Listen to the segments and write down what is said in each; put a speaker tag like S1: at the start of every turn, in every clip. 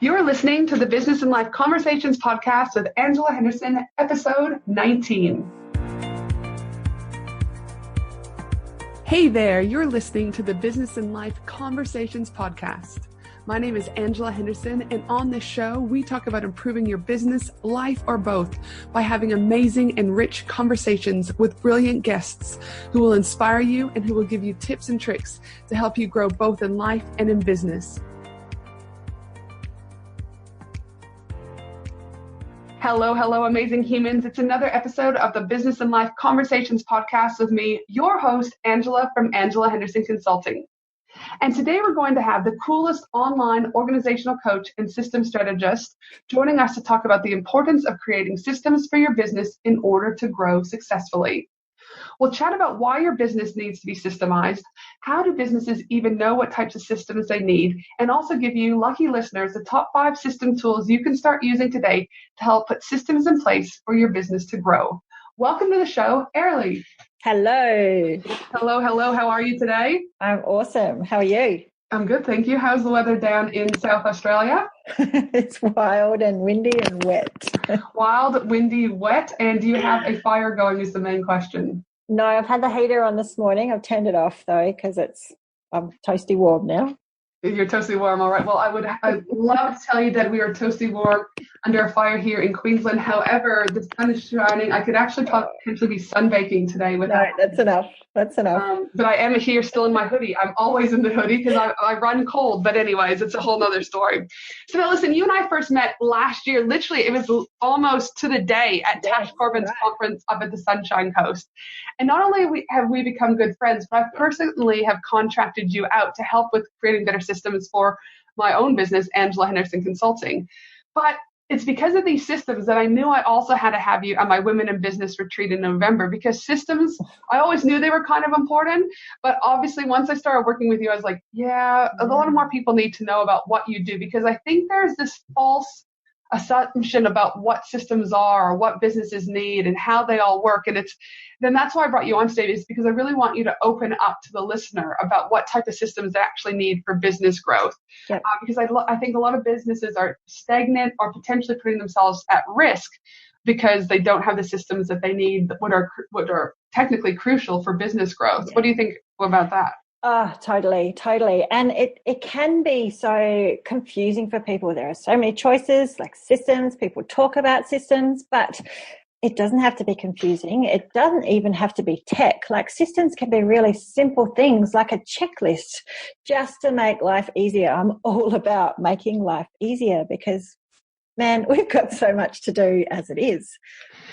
S1: You're listening to the Business and Life Conversations podcast with Angela Henderson, episode 19. Hey there, you're listening to the Business and Life Conversations podcast. My name is Angela Henderson, and on this show, we talk about improving your business, life, or both by having amazing and rich conversations with brilliant guests who will inspire you and who will give you tips and tricks to help you grow both in life and in business. Hello, amazing humans. It's another episode of the Business and Life Conversations podcast with me, your host, Angela from Angela Henderson Consulting. And today we're going to have the coolest online organizational coach and systems strategist joining us to talk about the importance of creating systems for your business in order to grow successfully. We'll chat about why your business needs to be systemized, how do businesses even know what types of systems they need, and also give you, lucky listeners, the top 5 system tools you can start using today to help put systems in place for your business to grow. Welcome to the show, Aerlie.
S2: Hello.
S1: Hello. How are you today?
S2: I'm awesome. How are you?
S1: I'm good, thank you. How's the weather down in South Australia?
S2: It's wild and windy and wet.
S1: Wild, windy, wet. And do you have a fire going is the main question.
S2: No, I've had the heater on this morning. I've turned it off though because I'm toasty warm now.
S1: You're toasty warm, all right. Well, I'd love to tell you that we are toasty warm under a fire here in Queensland. However, the sun is shining. I could actually potentially be sunbaking today.
S2: No, that's enough. That's enough.
S1: But I am here still in my hoodie. I'm always in the hoodie because I run cold. But anyways, it's a whole nother story. So now listen, you and I first met last year. Literally, it was almost to the day at Tash Corbin's conference up at the Sunshine Coast. And not only have we become good friends, but I personally have contracted you out to help with creating better systems for my own business, Angela Henderson Consulting. But it's because of these systems that I knew I also had to have you at my Women in Business retreat in November, because systems, I always knew they were kind of important. But obviously, once I started working with you, I was like, yeah, a lot more people need to know about what you do, because I think there's this false assumption about what systems are or what businesses need and how they all work. And then that's why I brought you on today, is because I really want you to open up to the listener about what type of systems they actually need for business growth. Yep. Because I think a lot of businesses are stagnant or potentially putting themselves at risk because they don't have the systems that they need, what are technically crucial for business growth. Yeah. What do you think about that?
S2: Oh, totally. And it can be so confusing for people. There are so many choices, like systems. People talk about systems, but it doesn't have to be confusing. It doesn't even have to be tech. Like, systems can be really simple things, like a checklist, just to make life easier. I'm all about making life easier because, man, we've got so much to do as it is.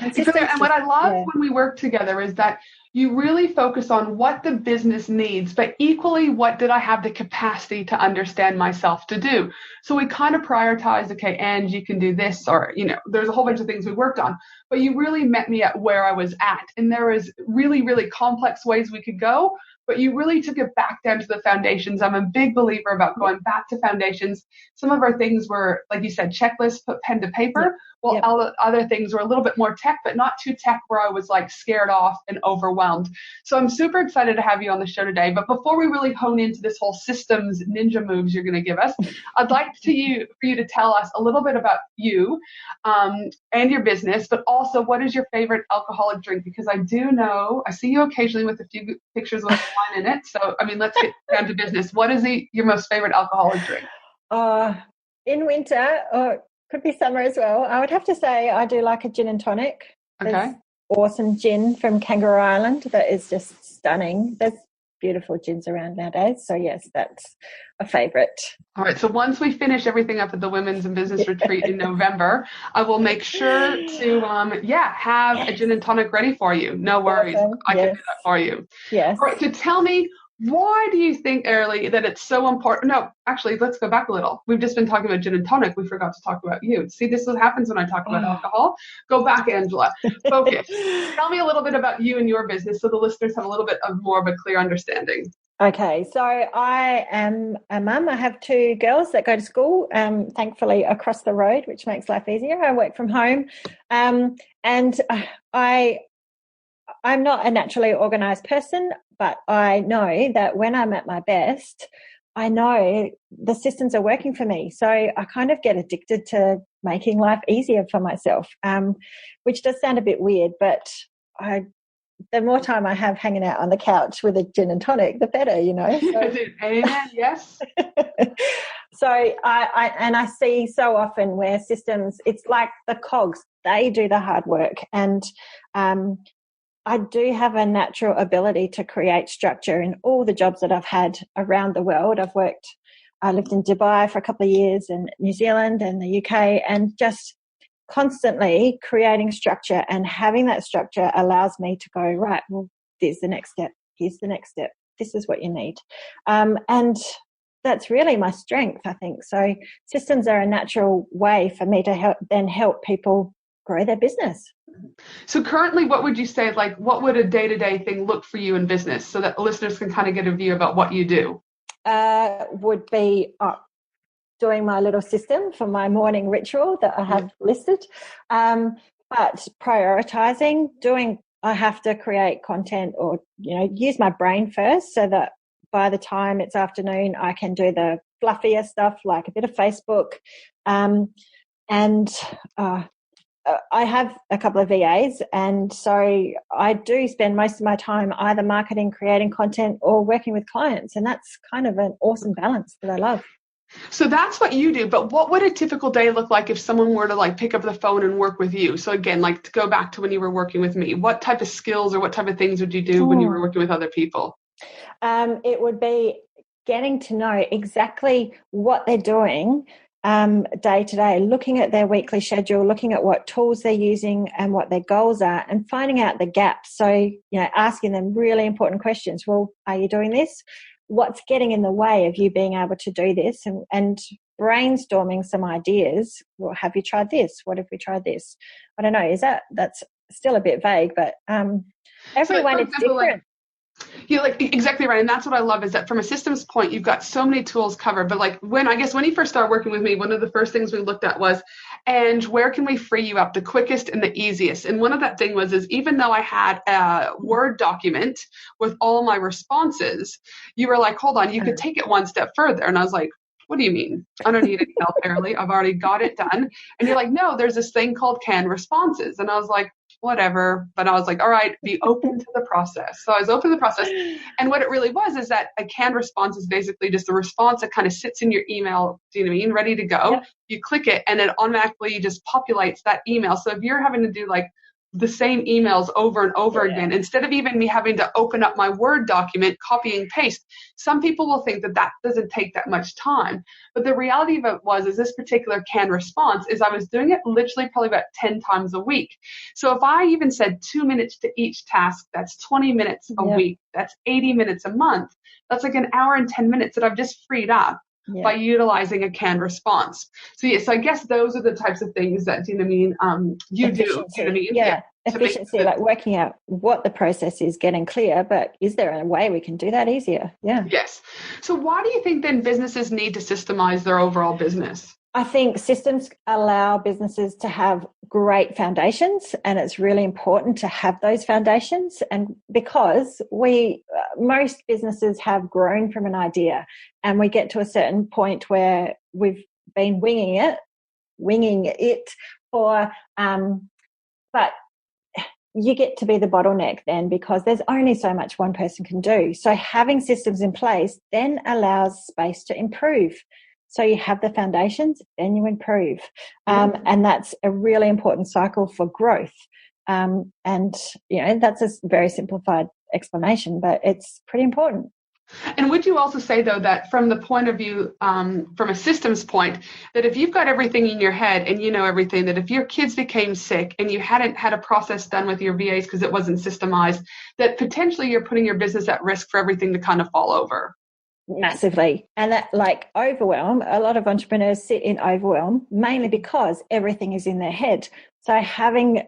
S1: And what I love when we work together is that you really focus on what the business needs, but equally, what did I have the capacity to understand myself to do? So we kind of prioritize, okay, and you can do this, or, there's a whole bunch of things we worked on, but you really met me at where I was at. And there was really, really complex ways we could go, but you really took it back down to the foundations. I'm a big believer about going back to foundations. Some of our things were, like you said, checklists, put pen to paper. Well, other things were a little bit more tech, but not too tech where I was like scared off and overwhelmed. So I'm super excited to have you on the show today. But before we really hone into this whole systems ninja moves you're going to give us, I'd like for you to tell us a little bit about you and your business, but also what is your favorite alcoholic drink? Because I do know, I see you occasionally with a few pictures with wine in it. So, let's get down to business. What is your most favorite alcoholic drink?
S2: In winter, could be summer as well. I would have to say I do like a gin and tonic.
S1: Okay.
S2: There's awesome gin from Kangaroo Island that is just stunning. There's beautiful gins around nowadays. So yes, that's a favorite.
S1: All right. So once we finish everything up at the Women's and Business Retreat in November, I will make sure to, have a gin and tonic ready for you. No worries. Awesome. I can do that for you.
S2: Yes.
S1: All right. So tell me, why do you think, Aerlie, that it's so important? No, actually, let's go back a little. We've just been talking about gin and tonic. We forgot to talk about you. See, this is what happens when I talk about alcohol. Go back, Angela. Focus. Tell me a little bit about you and your business so the listeners have a little bit more of a clear understanding.
S2: Okay, so I am a mum. I have 2 girls that go to school, thankfully across the road, which makes life easier. I work from home, and I'm not a naturally organised person, but I know that when I'm at my best, I know the systems are working for me. So I kind of get addicted to making life easier for myself, which does sound a bit weird, but the more time I have hanging out on the couch with a gin and tonic, the better, So,
S1: amen. Yes.
S2: So I see so often where systems, it's like the cogs, they do the hard work. And I do have a natural ability to create structure in all the jobs that I've had around the world. I lived in Dubai for a couple of years and New Zealand and the UK, and just constantly creating structure, and having that structure allows me to go, right, well, there's the next step. Here's the next step. This is what you need. And that's really my strength, I think. So systems are a natural way for me to help people grow their business.
S1: So currently, what would you say, like, what would a day-to-day thing look for you in business so that listeners can kind of get a view about what you do?
S2: Would be doing my little system for my morning ritual that I have listed. But prioritizing, I have to create content or, use my brain first so that by the time it's afternoon, I can do the fluffier stuff like a bit of Facebook. I have a couple of VAs, and so I do spend most of my time either marketing, creating content, or working with clients, and that's kind of an awesome balance that I love.
S1: So that's what you do, but what would a typical day look like if someone were to like pick up the phone and work with you? So again, like to go back to when you were working with me, what type of skills or what type of things would you do when you were working with other people?
S2: It would be getting to know exactly what they're doing day to day, looking at their weekly schedule, looking at what tools they're using and what their goals are, and finding out the gaps. So, asking them really important questions. Well, are you doing this? What's getting in the way of you being able to do this? And brainstorming some ideas. Well, have you tried this? What if we tried this? I don't know. That's still a bit vague, but everyone is different.
S1: Yeah, like exactly right. And that's what I love is that from a systems point, you've got so many tools covered. But like when you first started working with me, one of the first things we looked at was, and where can we free you up the quickest and the easiest? And one of that thing is even though I had a Word document with all my responses, you were like, hold on, you could take it one step further. And I was like, what do you mean? I don't need any help, Aerlie. I've already got it done. And you're like, no, there's this thing called canned responses. And I was like, whatever. But I was like, all right, be open to the process. So I was open to the process. And what it really was is that a canned response is basically just a response that kind of sits in your email, do you know what I mean, ready to go. Yep. You click it and it automatically just populates that email. So if you're having to do like the same emails over and over again, instead of even me having to open up my Word document, copy and paste, some people will think that doesn't take that much time. But the reality of it is this particular canned response is I was doing it literally probably about 10 times a week. So if I even said 2 minutes to each task, that's 20 minutes a week. That's 80 minutes a month. That's like an hour and 10 minutes that I've just freed up by utilizing a canned response. So yes, I guess those are the types of things that, do you know what I mean, you do. Do you know what I mean?
S2: Yeah. Efficiency, like working out what the process is, getting clear, but is there a way we can do that easier? Yeah.
S1: Yes. So why do you think then businesses need to systemize their overall business?
S2: I think systems allow businesses to have great foundations, and it's really important to have those foundations. And because most businesses have grown from an idea, and we get to a certain point where we've been winging it but you get to be the bottleneck then, because there's only so much one person can do. So having systems in place then allows space to improve. So you have the foundations, then you improve. And that's a really important cycle for growth. And, that's a very simplified explanation, but it's pretty important.
S1: And would you also say, though, that from the point of view, from a systems point, that if you've got everything in your head and you know everything, that if your kids became sick and you hadn't had a process done with your VAs because it wasn't systemized, that potentially you're putting your business at risk for everything to kind of fall over?
S2: Massively. And that, like, overwhelm, a lot of entrepreneurs sit in overwhelm mainly because everything is in their head. So having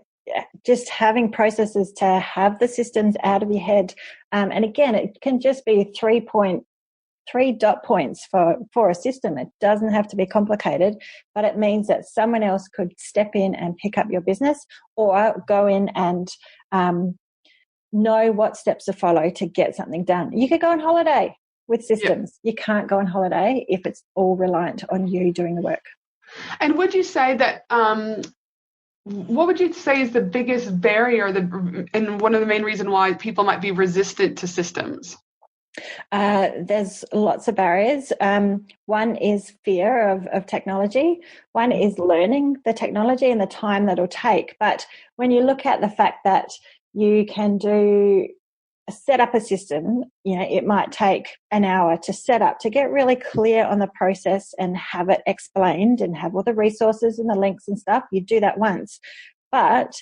S2: processes to have the systems out of your head. And again, it can just be 3 dot points for a system. It doesn't have to be complicated, but it means that someone else could step in and pick up your business, or go in and know what steps to follow to get something done. You could go on holiday. with systems. You can't go on holiday if it's all reliant on you doing the work.
S1: And would you say that, what would you say is the biggest barrier and one of the main reasons why people might be resistant to systems?
S2: There's lots of barriers. One is fear of technology. One is learning the technology and the time that it'll take. But when you look at the fact that you can set up a system, it might take an hour to set up, to get really clear on the process and have it explained and have all the resources and the links and stuff. You do that once. But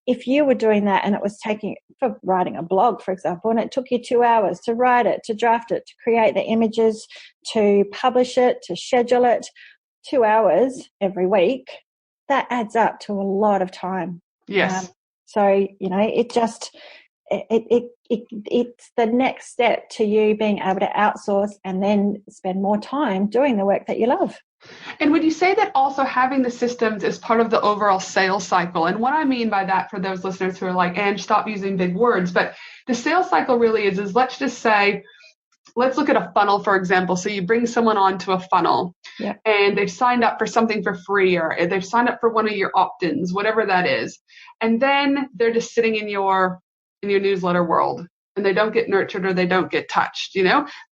S2: if you were doing that and it was taking, for writing a blog, for example, and it took you 2 hours to write it, to draft it, to create the images, to publish it, to schedule it, 2 hours every week, that adds up to a lot of time.
S1: Yes.
S2: So, it just, it's the next step to you being able to outsource and then spend more time doing the work that you love.
S1: And would you say that also having the systems is part of the overall sales cycle? And what I mean by that, for those listeners who are like, Ange, stop using big words, but the sales cycle really is let's just say, let's look at a funnel, for example. So you bring someone onto a funnel and they've signed up for something for free, or they've signed up for one of your opt-ins, whatever that is. And then they're just sitting in your newsletter world, and they don't get nurtured or they don't get touched,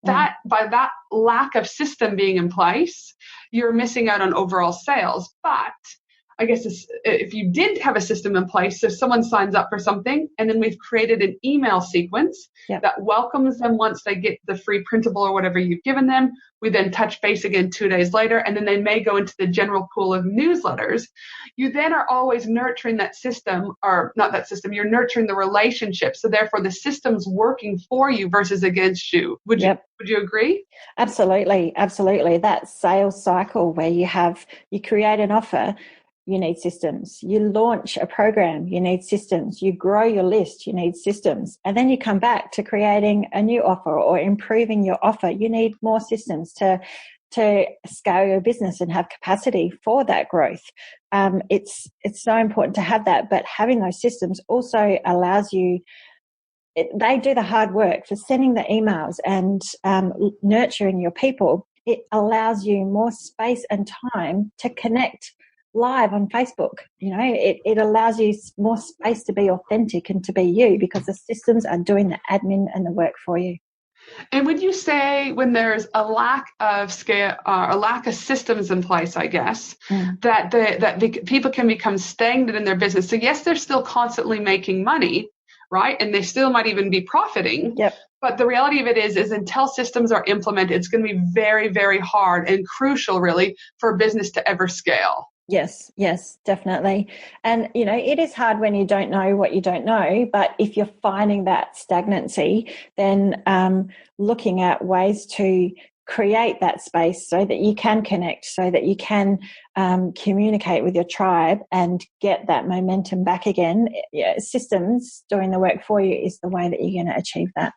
S1: that by that lack of system being in place, you're missing out on overall sales. But I guess if you did have a system in place, so someone signs up for something and then we've created an email sequence that welcomes them once they get the free printable or whatever you've given them. We then touch base again 2 days later, and then they may go into the general pool of newsletters. You then are always nurturing that system, or not that system, you're nurturing the relationship. So therefore the system's working for you versus against you. Would you agree?
S2: Absolutely. Absolutely. That sales cycle where you create an offer, you need systems. You launch a program, you need systems. You grow your list, you need systems. And then you come back to creating a new offer or improving your offer. You need more systems to scale your business and have capacity for that growth. It's so important to have that, but having those systems also allows you, they do the hard work for sending the emails and nurturing your people. It allows you more space and time to connect live on Facebook. It allows you more space to be authentic and to be you, because the systems are doing the admin and the work for you.
S1: And would you say when there's a lack of scale, a lack of systems in place, I guess, that people can become stagnant in their business? So yes, they're still constantly making money, right? And they still might even be profiting.
S2: Yep.
S1: But the reality of it is until systems are implemented, it's going to be very, very hard and crucial, really, for a business to ever scale.
S2: Yes, definitely. And, it is hard when you don't know what you don't know, but if you're finding that stagnancy, then looking at ways to create that space so that you can connect, so that you can communicate with your tribe and get that momentum back again. Systems doing the work for you is the way that you're going to achieve that.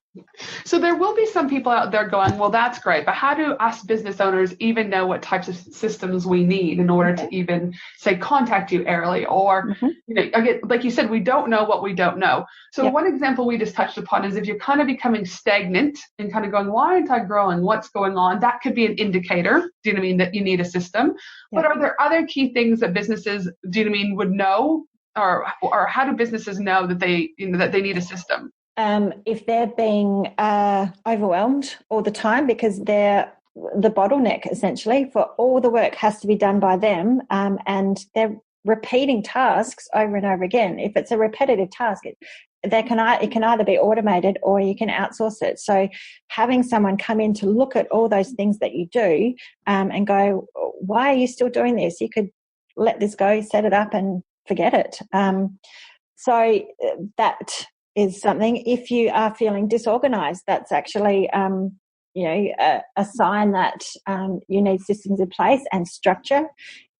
S1: So there will be some people out there going, well, that's great, but how do us business owners even know what types of systems we need in order to even, say, contact you, Aerlie? Or, again, like you said, we don't know what we don't know. So one example we just touched upon is if you're kind of becoming stagnant and kind of going, why aren't I growing? What's going on? That could be an indicator, do you know what I mean, that you need a system. But are there other key things that businesses, do you know what I mean, would know, or how do businesses know that they need a system?
S2: If they're being overwhelmed all the time because they're the bottleneck, essentially, for all the work has to be done by them, and they're repeating tasks over and over again. If it's a repetitive task, it can either be automated or you can outsource it. So having someone come in to look at all those things that you do and go, why are you still doing this? You could let this go, set it up and forget it. So that is something. If you are feeling disorganized, that's actually a sign that you need systems in place and structure.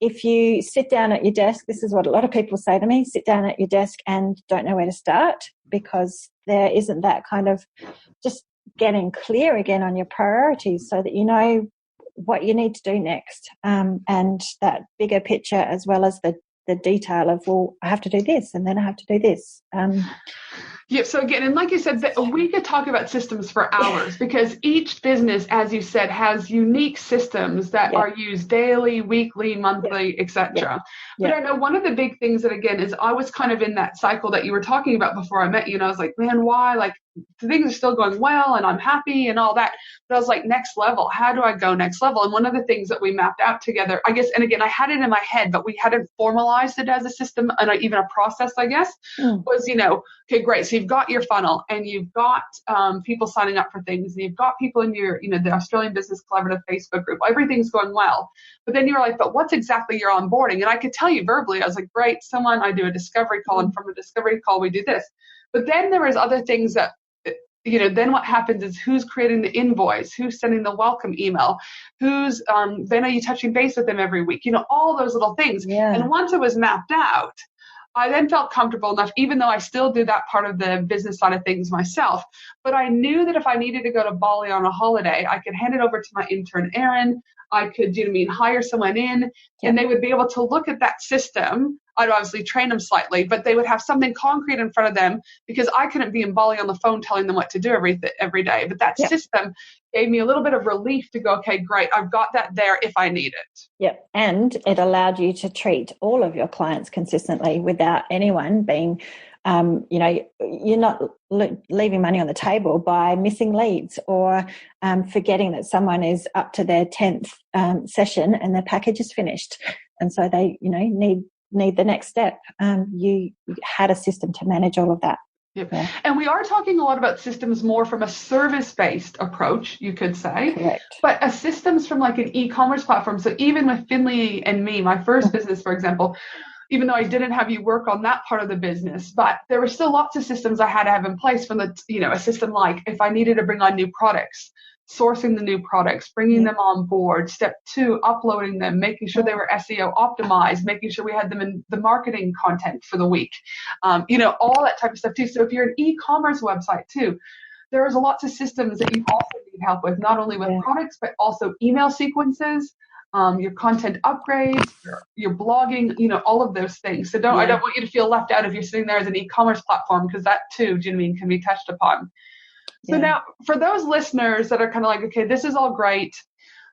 S2: If you sit down at your desk, this is what a lot of people say to me, sit down at your desk and don't know where to start, because there isn't that kind of just getting clear again on your priorities so that you know what you need to do next, and that bigger picture as well as the the detail of, well, I have to do this and then I have to do this.
S1: Yeah, so again, and like you said, we could talk about systems for hours because each business, as you said, has unique systems that are used daily, weekly, monthly, etc. But I know one of the big things that, again, is I was kind of in that cycle that you were talking about before I met you, and I was like, man, why? Like, things are still going well and I'm happy and all that. But I was like, next level, how do I go next level? And one of the things that we mapped out together, I guess, and again, I had it in my head, but we hadn't formalized it as a system and even a process, I guess, was, okay, great. So you've got your funnel and you've got people signing up for things and you've got people in your, the Australian Business Collaborative Facebook group. Everything's going well. But then you're like, but what's exactly your onboarding? And I could tell you verbally, I was like, great, I do a discovery call, and from a discovery call, we do this. But then there was other things that, then what happens is who's creating the invoice, who's sending the welcome email, who's, then are you touching base with them every week? All those little things. Yeah. And once it was mapped out, I then felt comfortable enough, even though I still do that part of the business side of things myself. But I knew that if I needed to go to Bali on a holiday, I could hand it over to my intern, Erin. I could, hire someone in, and they would be able to look at that system. I'd obviously train them slightly, but they would have something concrete in front of them because I couldn't be in Bali on the phone telling them what to do every day. But that system gave me a little bit of relief to go, okay, great, I've got that there if I need it.
S2: Yep. And it allowed you to treat all of your clients consistently without anyone being, you're not leaving money on the table by missing leads or forgetting that someone is up to their 10th session and their package is finished. And so they, need the next step. You had a system to manage all of that.
S1: Yep. Yeah. And we are talking a lot about systems more from a service-based approach, you could say.
S2: Correct.
S1: But a systems from like an e-commerce platform. So even with Finley and me, my first business, for example, even though I didn't have you work on that part of the business, but there were still lots of systems I had to have in place from the, a system like if I needed to bring on new products, sourcing the new products, bringing them on board. Step 2, uploading them, making sure they were SEO optimized, making sure we had them in the marketing content for the week, all that type of stuff too. So if you're an e-commerce website too, there's lots of systems that you also need help with, not only with products, but also email sequences, your content upgrades, your blogging, all of those things. So I don't want you to feel left out if you're sitting there as an e-commerce platform, because that too, can be touched upon. So now, for those listeners that are kind of like, okay, this is all great.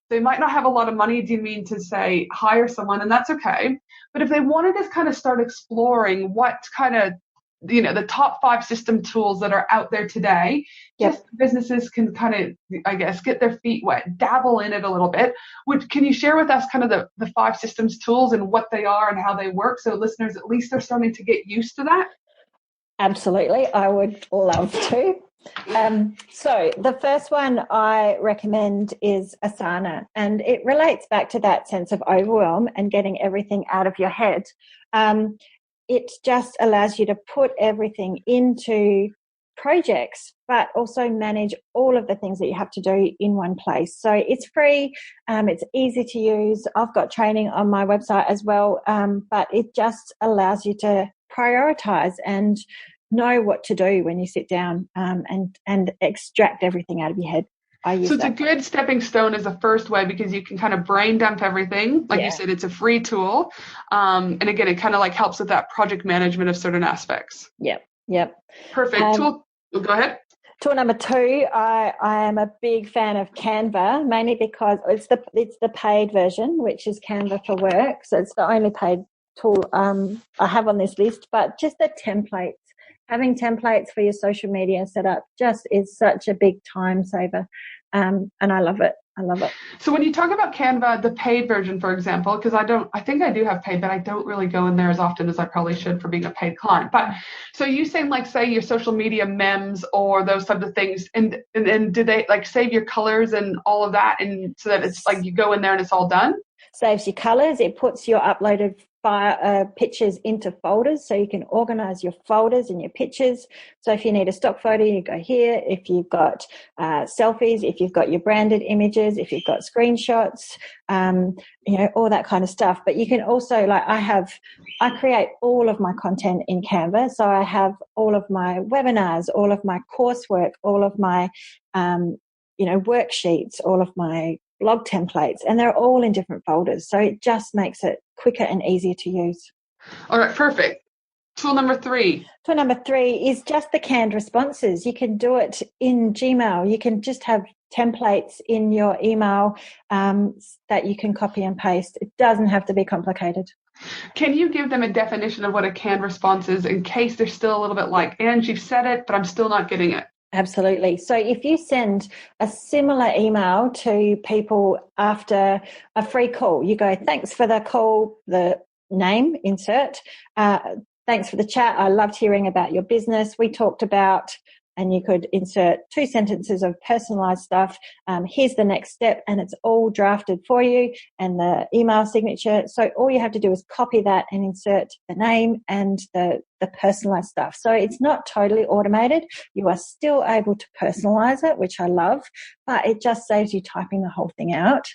S1: They might not have a lot of money, to say hire someone, and that's okay. But if they wanted to kind of start exploring what kind of, the top 5 system tools that are out there today, just businesses can kind of, I guess, get their feet wet, dabble in it a little bit. Can you share with us kind of the 5 systems tools and what they are and how they work, so listeners at least are starting to get used to that?
S2: Absolutely. I would love to. So the first one I recommend is Asana, and it relates back to that sense of overwhelm and getting everything out of your head. It just allows you to put everything into projects, but also manage all of the things that you have to do in one place. So it's free, it's easy to use. I've got training on my website as well, but it just allows you to prioritize and know what to do when you sit down and extract everything out of your head.
S1: So it's a good stepping stone as a first way, because you can kind of brain dump everything. Like you said, it's a free tool. And again, it kind of like helps with that project management of certain aspects.
S2: Yep.
S1: Perfect. Tool. Go ahead.
S2: Tool number 2, I am a big fan of Canva, mainly because it's the paid version, which is Canva for Work. So it's the only paid tool I have on this list, but just the templates. Having templates for your social media set up just is such a big time saver, and I love it.
S1: So when you talk about Canva, the paid version, for example, because I think I do have paid, but I don't really go in there as often as I probably should for being a paid client. But so you saying like, say your social media memes or those types of things, and do they like save your colors and all of that, and so that it's like you go in there and it's all done?
S2: Saves your colors. It puts your uploaded pictures into folders, so you can organize your folders and your pictures. So if you need a stock photo, you go here. If you've got selfies, if you've got your branded images, if you've got screenshots, all that kind of stuff. But you can also, like I create all of my content in Canva. So I have all of my webinars, all of my coursework, all of my worksheets, all of my blog templates, and they're all in different folders. So it just makes it quicker and easier to use.
S1: All right, perfect. Tool number 3.
S2: Tool number 3 is just the canned responses. You can do it in Gmail. You can just have templates in your email that you can copy and paste. It doesn't have to be complicated.
S1: Can you give them a definition of what a canned response is in case they're still a little bit like, Ange, you've said it, but I'm still not getting it?
S2: Absolutely. So if you send a similar email to people after a free call, you go, thanks for the call, the name, insert, thanks for the chat. I loved hearing about your business. We talked about, and you could insert 2 sentences of personalized stuff. Here's the next step, and it's all drafted for you and the email signature. So all you have to do is copy that and insert the name and the personalized stuff. So it's not totally automated. You are still able to personalize it, which I love, but it just saves you typing the whole thing out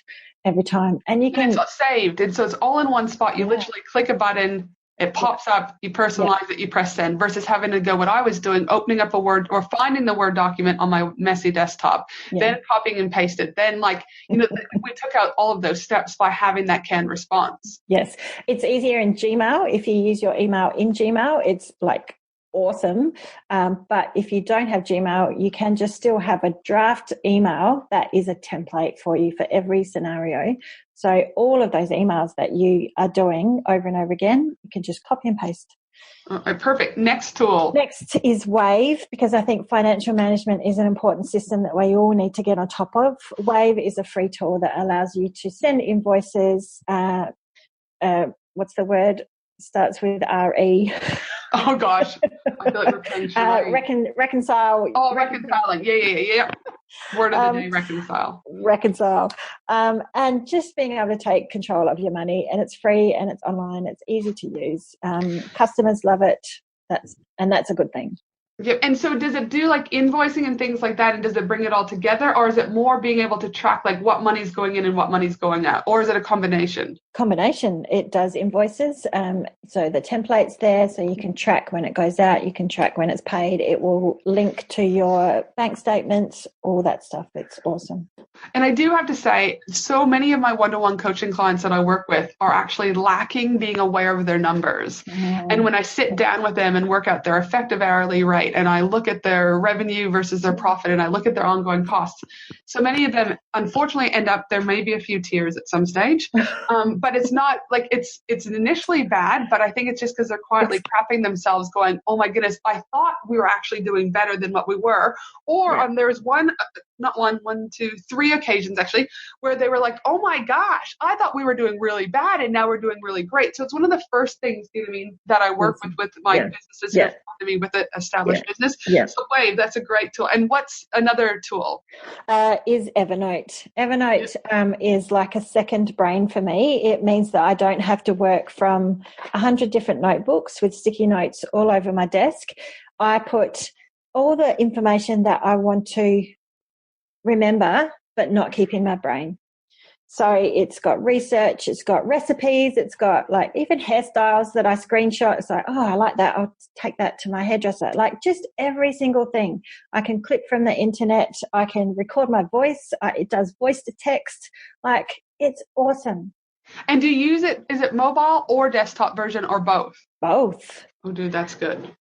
S2: every time. And you can.
S1: And it's saved. And so it's all in one spot. You literally click a button. It pops up, you personalize it, you press send, versus having to go what I was doing, opening up a Word or finding the Word document on my messy desktop, then copying and paste it. Then we took out all of those steps by having that canned response.
S2: Yes. It's easier in Gmail. If you use your email in Gmail, it's like awesome. But if you don't have Gmail, you can just still have a draft email that is a template for you for every scenario. So all of those emails that you are doing over and over again, you can just copy and paste.
S1: All right, perfect. Next tool.
S2: Next is Wave, because I think financial management is an important system that we all need to get on top of. Wave is a free tool that allows you to send invoices. What's the word? Starts with RE.
S1: Oh gosh, I feel like we're playing
S2: reconcile.
S1: Oh, reconciling. Yeah. Word of the day, reconcile.
S2: Reconcile. And just being able to take control of your money, and it's free and it's online. It's easy to use. Customers love it. That's a good thing.
S1: Yeah. And so does it do like invoicing and things like that? And does it bring it all together? Or is it more being able to track like what money's going in and what money's going out? Or is it a combination?
S2: Combination. It does invoices. So the template's there, so you can track when it goes out. You can track when it's paid. It will link to your bank statements, all that stuff. It's awesome.
S1: And I do have to say, so many of my one-to-one coaching clients that I work with are actually lacking being aware of their numbers. And when I sit down with them and work out their effective hourly rate, and I look at their revenue versus their profit, and I look at their ongoing costs, so many of them unfortunately end up, there may be a few tears at some stage, but it's not like it's initially bad, but I think it's just because they're quietly crapping themselves going, oh my goodness, I thought we were actually doing better than what we were. Or there was three occasions actually where they were like, oh my gosh, I thought we were doing really bad and now we're doing really great. So it's one of the first things, you know what I mean, that I work with my businesses who come to me with an established business. So Wave, that's a great tool. And what's another tool?
S2: Is Evernote. Evernote is like a second brain for me. It means that I don't have to work from 100 different notebooks with sticky notes all over my desk. I put all the information that I want to remember but not keep in my brain. So it's got research, it's got recipes, it's got like even hairstyles that I screenshot. It's like, oh, I like that. I'll take that to my hairdresser. Like just every single thing. I can clip from the internet. I can record my voice. It does voice to text. Like it's awesome.
S1: And do you use it? Is it mobile or desktop version or both?
S2: Both.
S1: Oh, dude, that's good.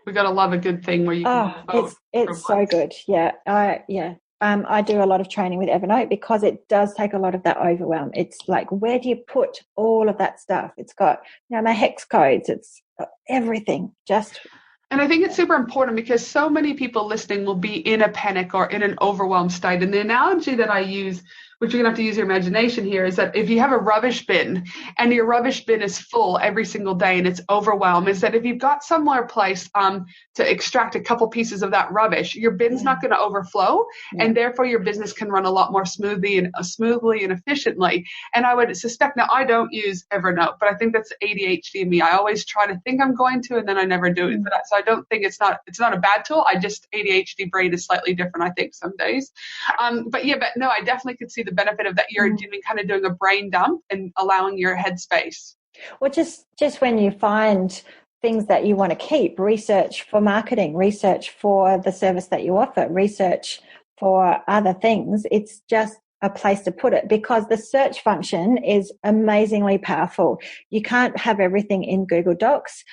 S1: We got to love a good thing where you can use both.
S2: It's so good. Yeah. I do a lot of training with Evernote because it does take a lot of that overwhelm. It's like, where do you put all of that stuff? It's got, my hex codes. It's got everything.
S1: And I think it's super important because so many people listening will be in a panic or in an overwhelmed state. And the analogy that I use, which you're going to have to use your imagination here, is that if you have a rubbish bin and your rubbish bin is full every single day and it's overwhelmed, is that if you've got somewhere place to extract a couple pieces of that rubbish, your bin's not going to overflow, and therefore your business can run a lot more smoothly and efficiently. And I would suspect, now I don't use Evernote, but I think that's ADHD in me. I always try to think I'm going to, and then I never do it. So I don't think it's not a bad tool. I just, ADHD brain is slightly different, I think, some days. But no, I definitely could see the benefit of that. You're doing a brain dump and allowing your headspace.
S2: Well, just when you find things that you want to keep, research for marketing, research for the service that you offer, research for other things, it's just a place to put it, because the search function is amazingly powerful. You can't have everything in Google Docs.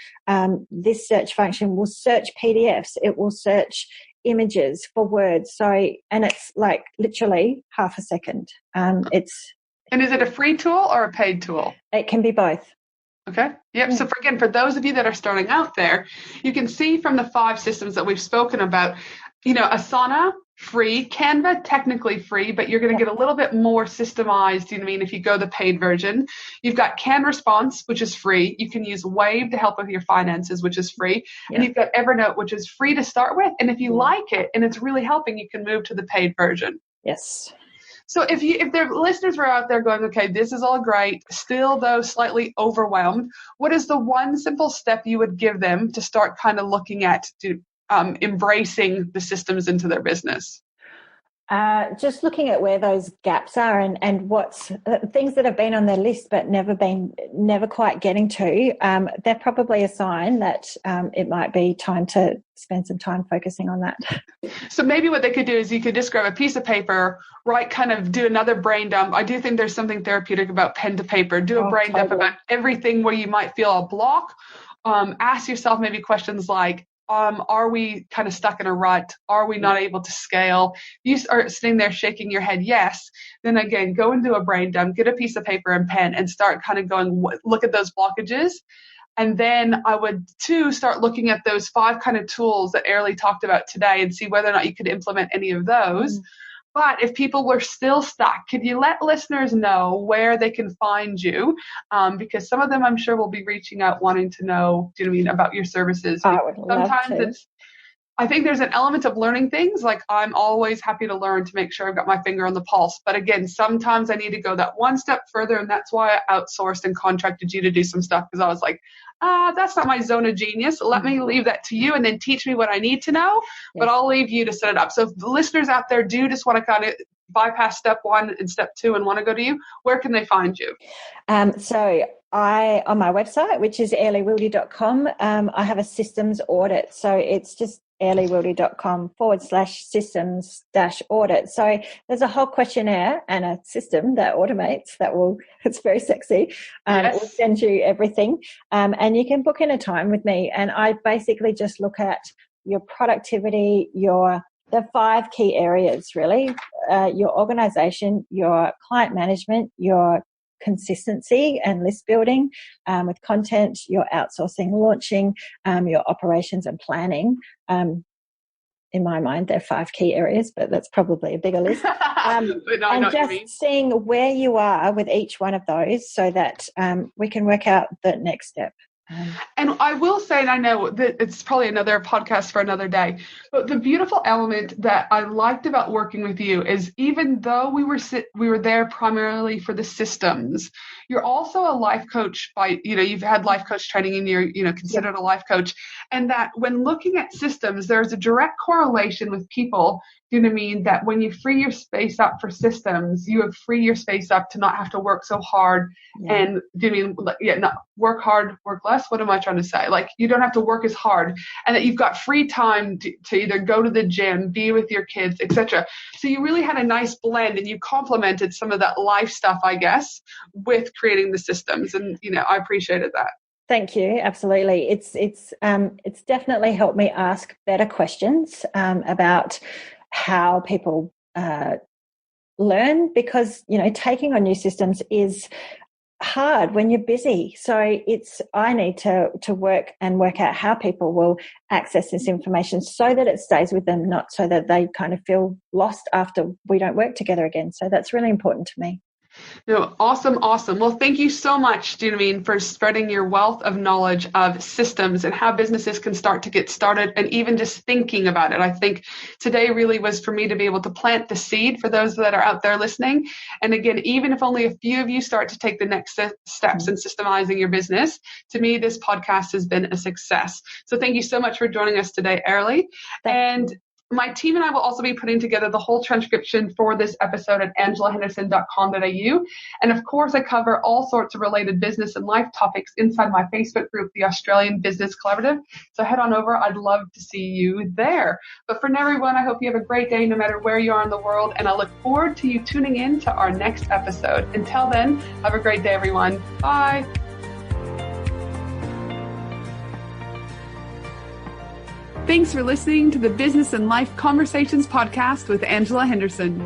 S2: This search function will search PDFs. It will search images for words. And it's like literally half a second.
S1: And is it a free tool or a paid tool?
S2: It can be both.
S1: Okay. Yep. So for those of you that are starting out there, you can see from the 5 systems that we've spoken about, Asana, free, Canva, technically free, but you're going to get a little bit more systemized, if you go the paid version. You've got CanResponse, which is free. You can use Wave to help with your finances, which is free. Yeah. And you've got Evernote, which is free to start with. And if you like it and it's really helping, you can move to the paid version.
S2: Yes.
S1: So if their listeners were out there going, okay, this is all great, still though slightly overwhelmed, what is the one simple step you would give them to start kind of looking at embracing the systems into their business?
S2: Just looking at where those gaps are and what's things that have been on their list but never quite getting to. They're probably a sign that it might be time to spend some time focusing on that.
S1: So maybe what they could do is you could just grab a piece of paper, do another brain dump. I do think there's something therapeutic about pen to paper. Do a brain dump about everything where you might feel a block. Ask yourself maybe questions like, are we kind of stuck in a rut? Are we not able to scale? You are sitting there shaking your head, yes. Then again, go and do a brain dump, get a piece of paper and pen and start kind of going, look at those blockages. And then I would, too, start looking at those 5 kind of tools that Aerlie talked about today and see whether or not you could implement any of those. But if people were still stuck, could you let listeners know where they can find you? Because some of them, I'm sure, will be reaching out wanting to know, about your services.
S2: I would love to.
S1: I think there's an element of learning things. Like I'm always happy to learn to make sure I've got my finger on the pulse. But again, sometimes I need to go that one step further. And that's why I outsourced and contracted you to do some stuff, because I was like, that's not my zone of genius. Let me leave that to you and then teach me what I need to know. But I'll leave you to set it up. So if the listeners out there do just want to kind of bypass step 1 and step 2 and want to go to you, where can they find you?
S2: So on my website, which is aerliewildy.com, I have a systems audit. So it's just aerliewildy.com/systems-audit. So there's a whole questionnaire and a system that automates it's very sexy. We'll send you everything. And you can book in a time with me. And I basically just look at your productivity, the 5 key areas, really, your organization, your client management, your consistency and list building with content, your outsourcing, launching, your operations and planning. In my mind, they're 5 key areas, but that's probably a bigger list. And just seeing where you are with each one of those so that we can work out the next step.
S1: And I will say, and I know that it's probably another podcast for another day, but the beautiful element that I liked about working with you is even though we were there primarily for the systems, you're also a life coach you've had life coach training and you're, considered a life coach. And that when looking at systems, there's a direct correlation with people, that when you free your space up for systems, you have free your space up to not have to work so hard and not work hard, work less. What am I trying to say? Like you don't have to work as hard and that you've got free time to either go to the gym, be with your kids, etc. So you really had a nice blend and you complemented some of that life stuff, I guess, with creating the systems. And, I appreciated that.
S2: Thank you. Absolutely. It's definitely helped me ask better questions about how people learn, because, taking on new systems is hard when you're busy. So I need to work out how people will access this information so that it stays with them, not so that they kind of feel lost after we don't work together again. So that's really important to me.
S1: No, awesome. Well, thank you so much, for spreading your wealth of knowledge of systems and how businesses can start to get started and even just thinking about it. I think today really was for me to be able to plant the seed for those that are out there listening. And again, even if only a few of you start to take the next steps in systemizing your business, to me, this podcast has been a success. So thank you so much for joining us today, Aerlie. And My team and I will also be putting together the whole transcription for this episode at angelahenderson.com.au. And of course, I cover all sorts of related business and life topics inside my Facebook group, the Australian Business Collaborative. So head on over. I'd love to see you there. But for now, everyone, I hope you have a great day no matter where you are in the world. And I look forward to you tuning in to our next episode. Until then, have a great day, everyone. Bye. Thanks for listening to the Business and Life Conversations podcast with Angela Henderson.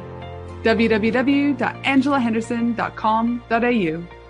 S1: www.angelahenderson.com.au